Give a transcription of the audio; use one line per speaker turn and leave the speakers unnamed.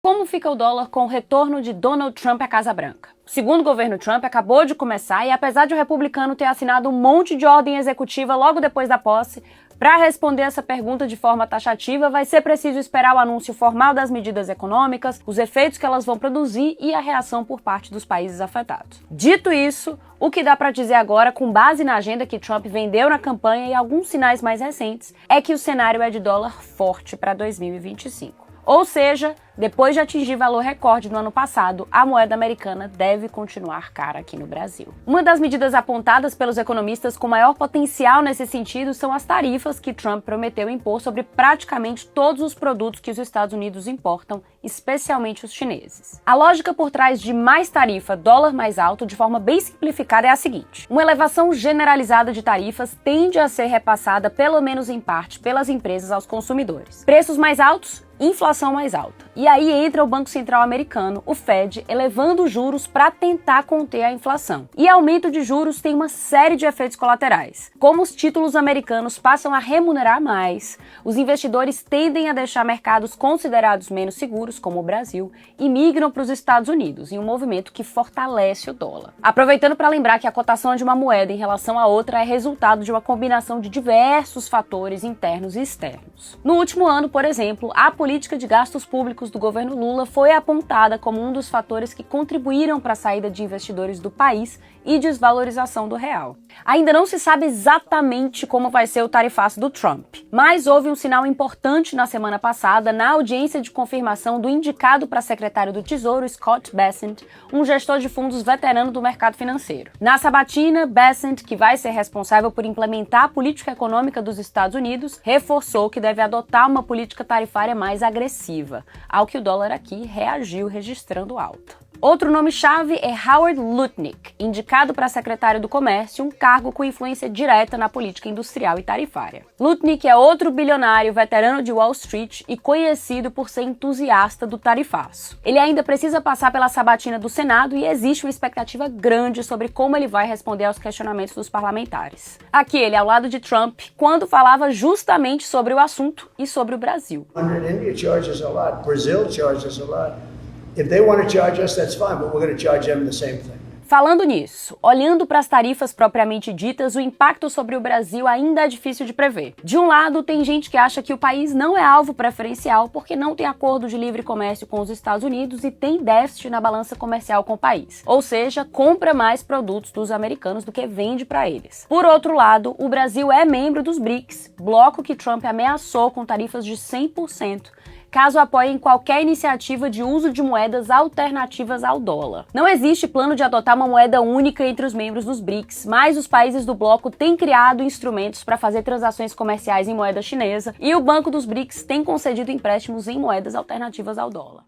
Como fica o dólar com o retorno de Donald Trump à Casa Branca? O segundo governo Trump acabou de começar e, apesar de o republicano ter assinado um monte de ordem executiva logo depois da posse, para responder essa pergunta de forma taxativa, vai ser preciso esperar o anúncio formal das medidas econômicas, os efeitos que elas vão produzir e a reação por parte dos países afetados. Dito isso, o que dá para dizer agora, com base na agenda que Trump vendeu na campanha e alguns sinais mais recentes, é que o cenário é de dólar forte para 2025. Ou seja, depois de atingir valor recorde no ano passado, a moeda americana deve continuar cara aqui no Brasil. Uma das medidas apontadas pelos economistas com maior potencial nesse sentido são as tarifas que Trump prometeu impor sobre praticamente todos os produtos que os Estados Unidos importam, especialmente os chineses. A lógica por trás de mais tarifa, dólar mais alto, de forma bem simplificada, é a seguinte: uma elevação generalizada de tarifas tende a ser repassada, pelo menos em parte, pelas empresas aos consumidores. Preços mais altos, inflação mais alta. E aí entra o Banco Central americano, o Fed, elevando os juros para tentar conter a inflação. E aumento de juros tem uma série de efeitos colaterais. Como os títulos americanos passam a remunerar mais, os investidores tendem a deixar mercados considerados menos seguros, como o Brasil, e migram para os Estados Unidos, em um movimento que fortalece o dólar. Aproveitando para lembrar que a cotação de uma moeda em relação a outra é resultado de uma combinação de diversos fatores internos e externos. No último ano, por exemplo, a política de gastos públicos do governo Lula foi apontada como um dos fatores que contribuíram para a saída de investidores do país e desvalorização do real. Ainda não se sabe exatamente como vai ser o tarifaço do Trump, mas houve um sinal importante na semana passada na audiência de confirmação do indicado para secretário do Tesouro, Scott Bessent, um gestor de fundos veterano do mercado financeiro. Na sabatina, Bessent, que vai ser responsável por implementar a política econômica dos Estados Unidos, reforçou que deve adotar uma política tarifária mais agressiva, ao que o dólar aqui reagiu registrando alta. Outro nome-chave é Howard Lutnick, indicado para secretário do Comércio, um cargo com influência direta na política industrial e tarifária. Lutnick é outro bilionário veterano de Wall Street e conhecido por ser entusiasta do tarifaço. Ele ainda precisa passar pela sabatina do Senado e existe uma expectativa grande sobre como ele vai responder aos questionamentos dos parlamentares. Aqui ele ao lado de Trump, quando falava justamente sobre o assunto e sobre o Brasil.
India charges a lot, Brazil charges a lot. If they want to charge us, that's fine, but we're going to charge them the same thing.
Falando nisso, olhando para as tarifas propriamente ditas, o impacto sobre o Brasil ainda é difícil de prever. De um lado, tem gente que acha que o país não é alvo preferencial porque não tem acordo de livre comércio com os Estados Unidos e tem déficit na balança comercial com o país. Ou seja, compra mais produtos dos americanos do que vende para eles. Por outro lado, o Brasil é membro dos BRICS, bloco que Trump ameaçou com tarifas de 100%, caso apoiem qualquer iniciativa de uso de moedas alternativas ao dólar. Não existe plano de adotar uma moeda única entre os membros dos BRICS, mas os países do bloco têm criado instrumentos para fazer transações comerciais em moeda chinesa e o Banco dos BRICS tem concedido empréstimos em moedas alternativas ao dólar.